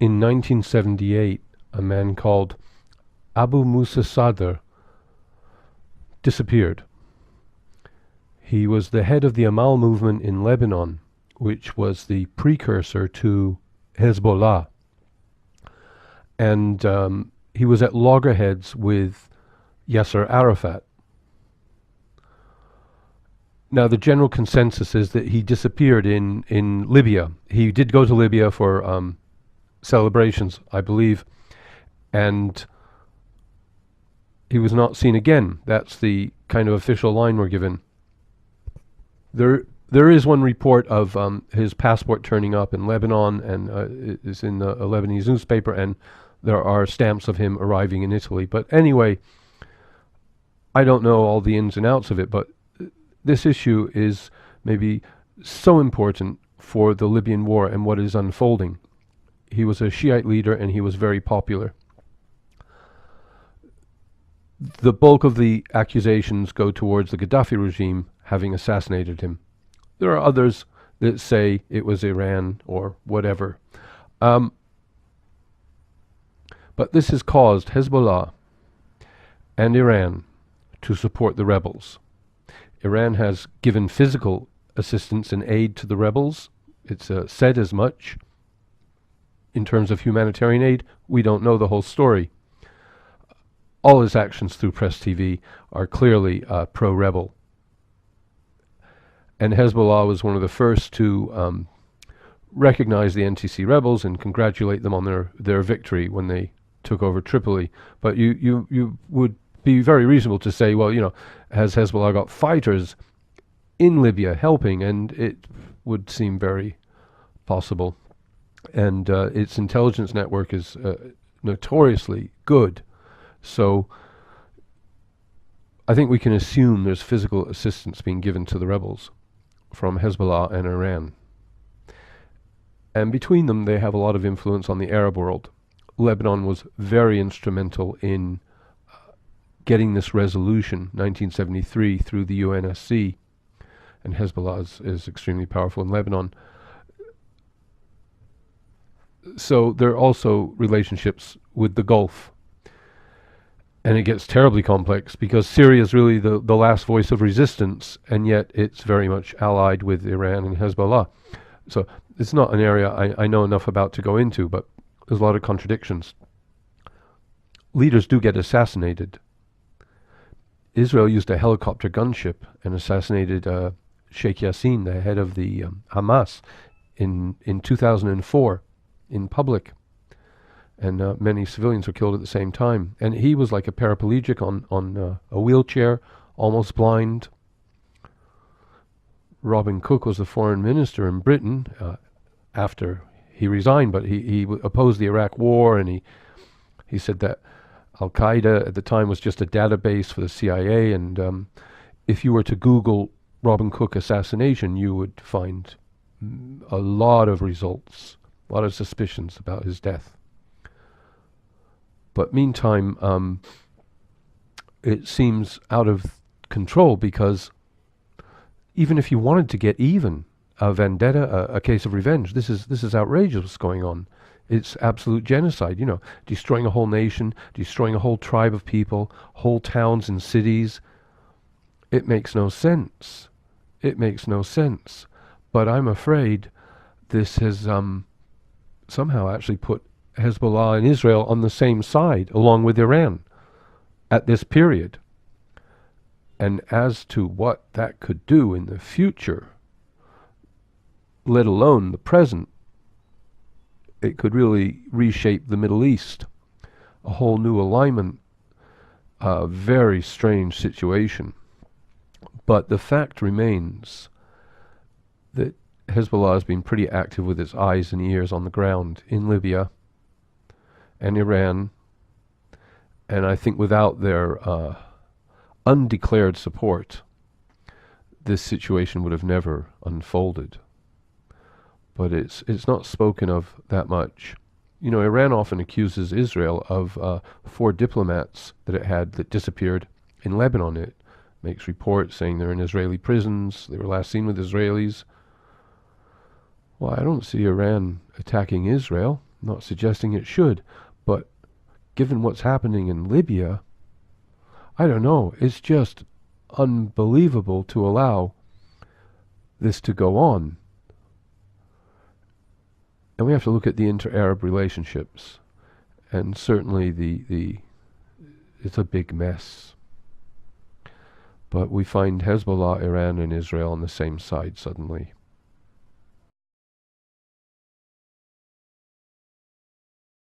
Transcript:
In 1978, a man called Abu Musa Sadr disappeared. He was the head of the Amal movement in Lebanon, which was the precursor to Hezbollah. And he was at loggerheads with Yasser Arafat. Now, the general consensus is that he disappeared in Libya. He did go to Libya for celebrations, I believe, and he was not seen again. That's the kind of official line we're given. There is one report of his passport turning up in Lebanon, and it's in a Lebanese newspaper, and there are stamps of him arriving in Italy. But anyway, I don't know all the ins and outs of it, but this issue is maybe so important for the Libyan war and what is unfolding. He was a Shiite leader, and he was very popular. The bulk of the accusations go towards the Gaddafi regime having assassinated him. There are others that say it was Iran or whatever. But this has caused Hezbollah and Iran to support the rebels. Iran has given physical assistance and aid to the rebels. It's said as much. In terms of humanitarian aid, we don't know the whole story. All his actions through Press TV are clearly pro-rebel. And Hezbollah was one of the first to recognize the NTC rebels and congratulate them on their victory when they took over Tripoli. But you would be very reasonable to say, well, has Hezbollah got fighters in Libya helping? And it would seem very possible. And its intelligence network is notoriously good. So I think we can assume there's physical assistance being given to the rebels from Hezbollah and Iran. And between them, they have a lot of influence on the Arab world. Lebanon was very instrumental in getting this resolution, 1973, through the UNSC. And Hezbollah is extremely powerful in Lebanon. So there are also relationships with the Gulf. And it gets terribly complex because Syria is really the last voice of resistance, and yet it's very much allied with Iran and Hezbollah. So it's not an area I know enough about to go into, but there's a lot of contradictions. Leaders do get assassinated. Israel used a helicopter gunship and assassinated Sheikh Yassin, the head of the Hamas, in 2004 in public. And many civilians were killed at the same time. And he was like a paraplegic on a wheelchair, almost blind. Robin Cook was the foreign minister in Britain after he resigned, but he opposed the Iraq war, and he said that Al-Qaeda at the time was just a database for the CIA, and if you were to Google Robin Cook assassination, you would find a lot of results, a lot of suspicions about his death. But meantime, it seems out of control because even if you wanted to get even, a vendetta, a case of revenge, this is outrageous what's going on. It's absolute genocide, destroying a whole nation, destroying a whole tribe of people, whole towns and cities. It makes no sense. It makes no sense. But I'm afraid this has somehow actually put Hezbollah and Israel on the same side, along with Iran, at this period. And as to what that could do in the future, let alone the present, it could really reshape the Middle East. A whole new alignment, a very strange situation. But the fact remains that Hezbollah has been pretty active with its eyes and ears on the ground in Libya and Iran, and I think without their undeclared support, this situation would have never unfolded. But it's not spoken of that much. Iran often accuses Israel of 4 diplomats that it had that disappeared in Lebanon. It makes reports saying they're in Israeli prisons, they were last seen with Israelis. Well, I don't see Iran attacking Israel. Not suggesting it should, but given what's happening in Libya, I don't know, it's just unbelievable to allow this to go on. And we have to look at the inter-Arab relationships. And certainly it's a big mess. But we find Hezbollah, Iran, and Israel on the same side suddenly.